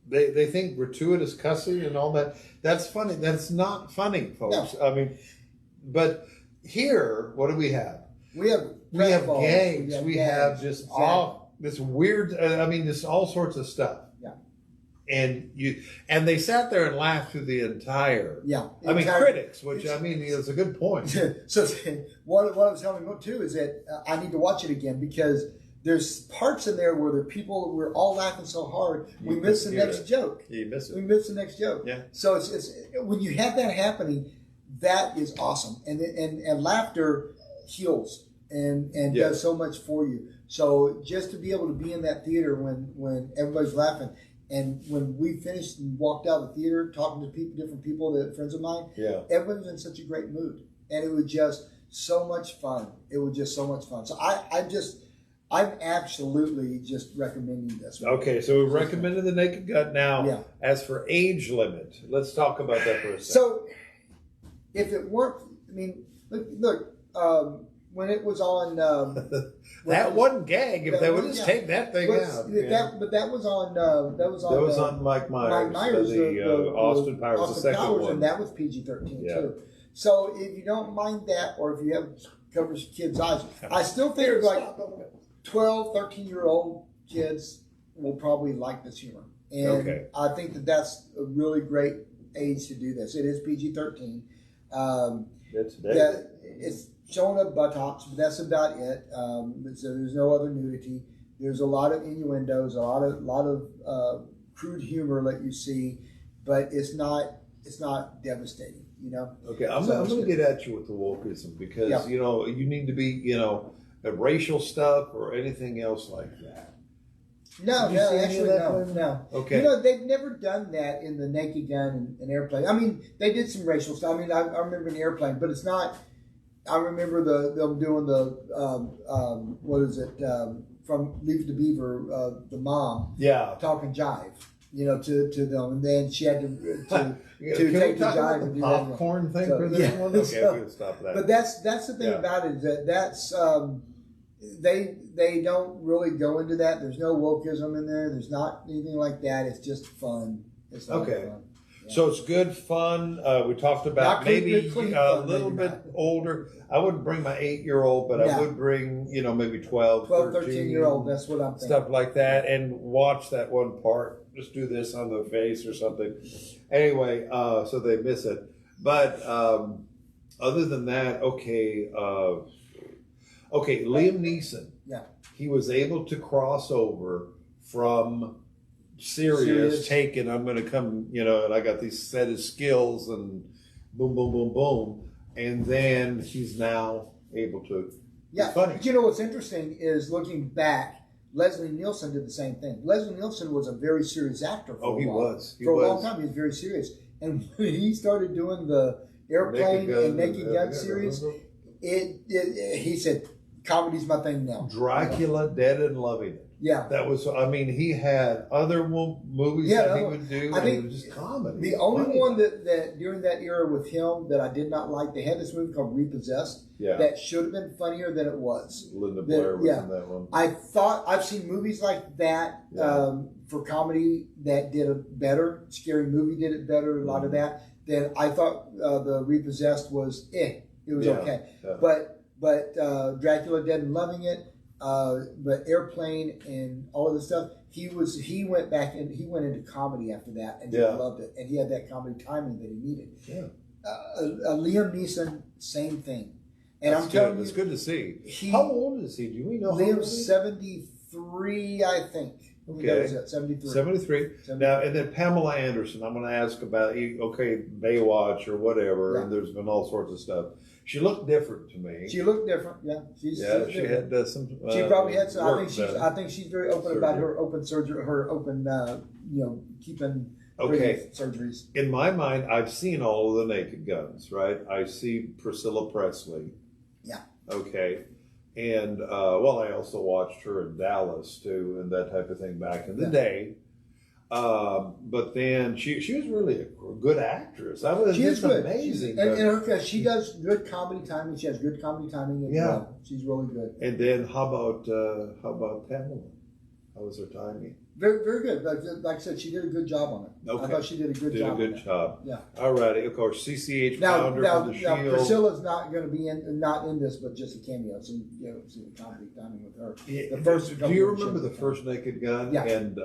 they think gratuitous cussing and all that. That's funny. That's not funny, folks. No. I mean, but here, what do we have? We have gags. We have just all this weird, just all sorts of stuff. And they sat there and laughed through the entire. Critics, which is a good point. So what I was telling you too is that I need to watch it again because there's parts in there where we're all laughing so hard we miss the next joke. You miss it. We miss the next joke. Yeah. So it's when you have that happening, that is awesome, and laughter heals and does so much for you. So just to be able to be in that theater when everybody's laughing. And when we finished and walked out of the theater, talking to different people, friends of mine, everybody was in such a great mood, and it was just so much fun. It was just so much fun. So I'm absolutely just recommending this. Okay, so we recommended The Naked Gun. Now, as for age limit, let's talk about that for a second. So, if it weren't, look. When it was on that one gag, if they would just take that thing out. But that was on Mike Myers, the Austin Powers, the second one, and that was PG-13 too. So if you don't mind that, or if you have covers kids' eyes. I still think like 12, 13-year-old kids will probably like this humor. And I think that that's a really great age to do this. It is PG-13. It's showing up buttocks, but that's about it. So there's no other nudity. There's a lot of innuendos, a lot of crude humor that you see, but it's not devastating. You know. Okay, I'm going to get at you with the wokeism because you know you need to be racial stuff or anything else like that. No, actually, no. Okay. You know, they've never done that in the Naked Gun and Airplane. I mean, they did some racial stuff. I mean, I remember in Airplane, but it's not. I remember them doing the what is it from Leave It to Beaver, the mom, talking jive, to them, and then she had to take the jive and do popcorn that. thing for this one. Okay, we can stop that. But that's the thing about it, is that's. They don't really go into that. There's no wokeism in there. There's not anything like that. It's just fun. It's fun. Yeah. So it's good fun. We talked about maybe a little bit older. I wouldn't bring my 8-year-old, but I would bring, maybe 12, 13-year-old. That's what I'm thinking. Stuff like that, and watch that one part. Just do this on the face or something. Anyway, so they miss it. But other than that, okay, Liam Neeson. Yeah. He was able to cross over from serious. Taken, I'm going to come, and I got these set of skills and boom, boom, boom, boom. And then he's now able to be funny. But what's interesting is looking back, Leslie Nielsen did the same thing. Leslie Nielsen was a very serious actor for a while. He was. For a long time, he was very serious. And when he started doing the Airplane and Naked Gun series, he said, comedy's my thing now. Dracula, Dead and Loving It. Yeah. That was, he had other movies that he would do, and it was just comedy. The only one that during that era with him that I did not like, they had this movie called Repossessed that should have been funnier than it was. Linda Blair was in that one. I thought, I've seen movies like that for comedy that did it better. Scary Movie did it better, a lot of that. Then I thought the Repossessed was it was okay. Yeah. But Dracula, Dead and Loving It, but Airplane and all of this stuff, he went back and he went into comedy after that and just loved it, and he had that comedy timing that he needed. Liam Neeson, same thing. And I'm telling you, it's good to see. How old is he? Do we know? Liam's 73, I think. Okay, 73. 73. Now, and then Pamela Anderson, I'm going to ask about Baywatch or whatever, and there's been all sorts of stuff. She looked different to me. She looked different, yeah. She had some. She probably had some. I think she's very open about her open surgery, keeping surgeries. In my mind, I've seen all of the Naked Guns, right? I see Priscilla Presley. Yeah. Okay. And I also watched her in Dallas too, and that type of thing back in the day. But then she was really a good actress. She is good. Amazing. She does good comedy timing. She has good comedy timing as well. She's really good. And then how about Pamela? How was her timing? Very, very good. Like I said, she did a good job on it. Okay. I thought she did a good job. Yeah. All righty. Of course, CCH founder for the Shield. Now Priscilla's not going to be not in this, but just a cameo. So see the comedy timing with her. Do you remember the first Naked Gun? Yeah. And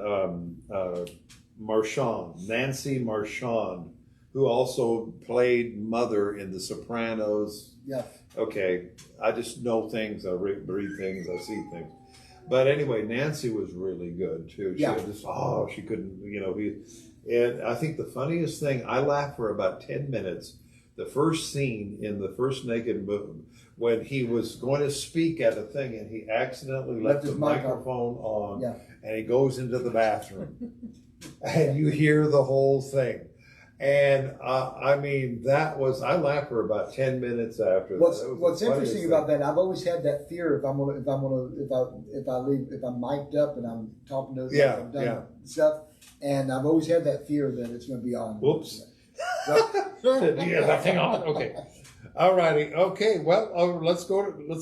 Nancy Marchand, who also played Mother in The Sopranos. Yeah. Okay. I just know things. I read things. I see things. But anyway, Nancy was really good too. She had this, she couldn't, and I think the funniest thing, I laughed for about 10 minutes. The first scene in the first Naked movie, when he was going to speak at a thing and he accidentally left the microphone on and he goes into the bathroom and you hear the whole thing. And I laughed for about 10 minutes after that. What's interesting about that, I've always had that fear if I'm mic'd up and I'm talking to I've done stuff, and I've always had that fear that it's going to be on. Whoops. Hang on. Okay. All righty. Okay. Well, let's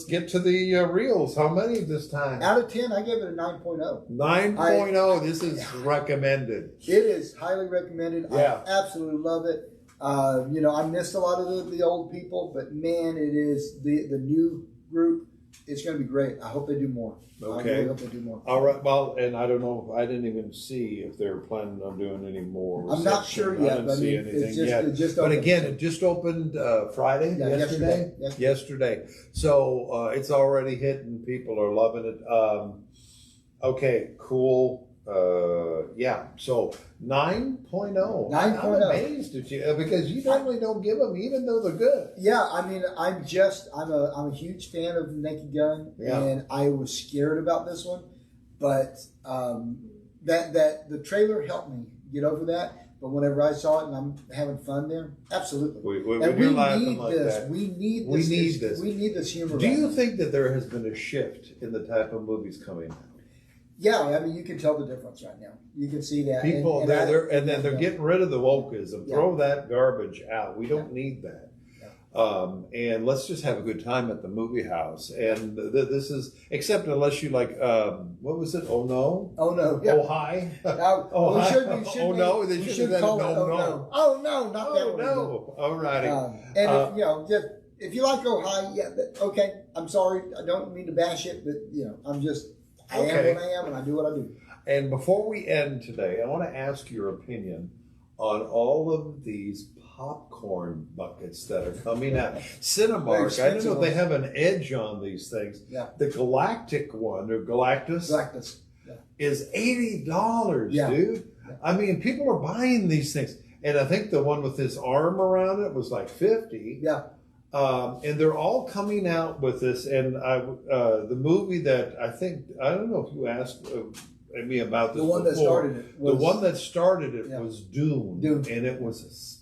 get to the reels. How many this time? Out of 10, I gave it a 9.0. 9.0. This is recommended. It is highly recommended. I absolutely love it. I missed a lot of the old people, but man, it is the new group. It's going to be great. I hope they do more. Okay. I really hope they do more. All right. Well, and I don't know. I didn't even see if they're planning on doing any more. I'm not sure reception. yet. I didn't But I see mean, anything it's just, yet. it just But opened. again, it just opened Friday, Yeah, yesterday. Yesterday. So it's already hitting. People are loving it. Okay, cool. Yeah. So 9.0. 9.0. I'm amazed at you because you normally don't give them, even though they're good. Yeah, I mean, I'm a huge fan of Naked Gun, Yeah. and I was scared about this one, but that the trailer helped me get over that. But whenever I saw it and I'm having fun there, absolutely. When And you're we laughing need like this. that, We need we this. need this. We need this humor. Do right you now. think that there has been a shift in the type of movies coming out? Yeah, I mean, you can tell the difference right now. You can see that. People, and then they're getting rid of the wokeism. Yeah. Throw that garbage out. We don't need that. And let's just have a good time at the movie house. And this is, except unless you like, what was it? Oh no? Oh no. Yeah. Oh hi? Oh, hi? we should Oh no? They we should should have call said it no, Oh no. no. Oh no, not that Oh one. no. All righty. And if, just if you like Ohio, yeah, okay. I'm sorry. I don't mean to bash it, but I Okay. am what I am, and I do what I do. And before we end today, I want to ask your opinion on all of these popcorn buckets that are coming out. Cinemark, I don't know if they have an edge on these things. Yeah. The Galactic one, or Galactus, Yeah. is $80, Yeah. dude. I mean, people are buying these things. And I think the one with this arm around it was like $50. Yeah. And they're all coming out with this. And the movie that I don't know if you asked me about this The one that before. started it was- The one that started it Yeah. was Dune. Dune. And it was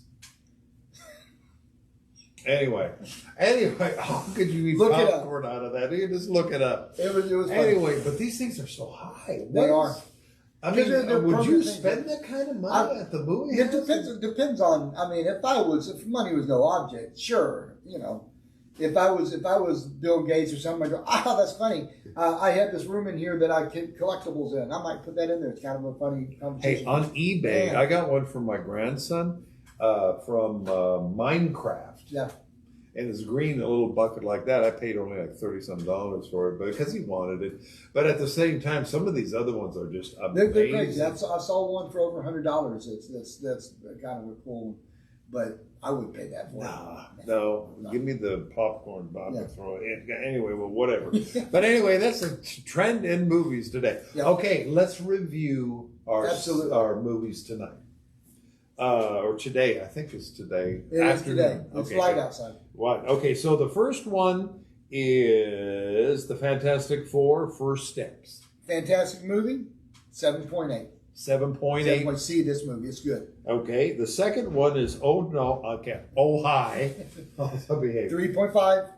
Anyway, how could you eat Look it up. popcorn out of that? You just look it up. It was funny. Anyway, but these things are so high. They are. I mean, They're would you permanent things. spend that kind of money at the movie? It depends on. I mean, if money was no object, sure. If I was Bill Gates or something, I'd go, that's funny. I have this room in here that I keep collectibles in. I might put that in there. It's kind of a funny conversation. Hey, on eBay, Yeah. I got one from my grandson from Minecraft. Yeah. And it's green, a little bucket like that. I paid only like $30-some for it, but because he wanted it. But at the same time, some of these other ones are just amazing. They're crazy. I saw one for over $100. That's kind of a cool one, but I wouldn't pay that for it. No, give me the popcorn bucket. Throw it in. Anyway, well, whatever. But anyway, that's a trend in movies today. Yeah. Okay, let's review our movies tonight. Or today, I think it's today. It is today. It's Okay, light good. outside. What? Okay, so the first one is the Fantastic Four: First Steps. Fantastic movie. 7.8. 7.8. 7.8. See this movie. It's good. Okay, the second one is Oh Hi. Behave. 3.5.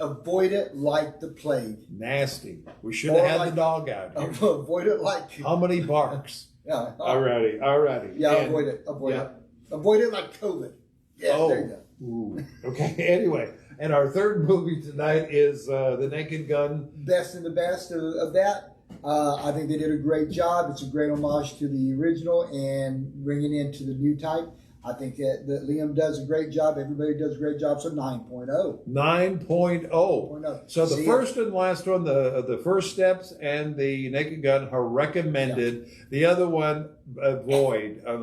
Avoid it like the plague. Nasty. We should have Or had like- the dog out here. Avoid it like. How many barks? Yeah. Alrighty. Yeah, And- avoid it. Avoid yeah. it. Avoid it like COVID. Yeah, there you go. Ooh. Okay, anyway. And our third movie tonight is The Naked Gun. Best of the best of that. I think they did a great job. It's a great homage to the original and bringing into the new type. I think that Liam does a great job. Everybody does a great job. So 9.0. 9.0. So the See first and last one, the First Steps and the Naked Gun are recommended. Yeah. The other one, avoid. I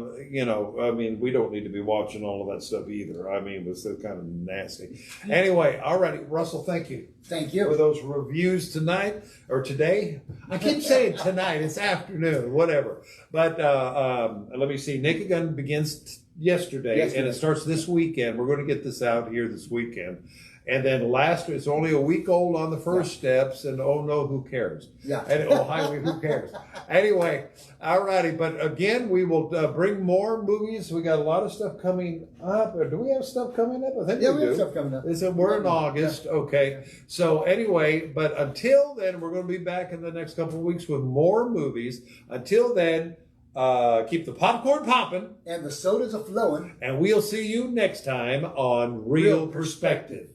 mean, we don't need to be watching all of that stuff either. I mean, it's so kind of nasty. Anyway, alrighty, Russell, thank you. Thank you. For those reviews tonight or today. I keep saying tonight, it's afternoon, whatever. But let me see. Naked Gun begins yesterday, and it starts this weekend. We're going to get this out here this weekend. And then it's only a week old on the First Steps, and oh no, who cares? Yeah. And oh, highway, who cares? Anyway, alrighty. But again, we will bring more movies. We got a lot of stuff coming up. Or do we have stuff coming up? I think Yeah, we we do. have stuff coming up. We're in August. Okay. So anyway, but until then, we're going to be back in the next couple of weeks with more movies. Until then, keep the popcorn popping. And the sodas are flowing. And we'll see you next time on Real Perspective.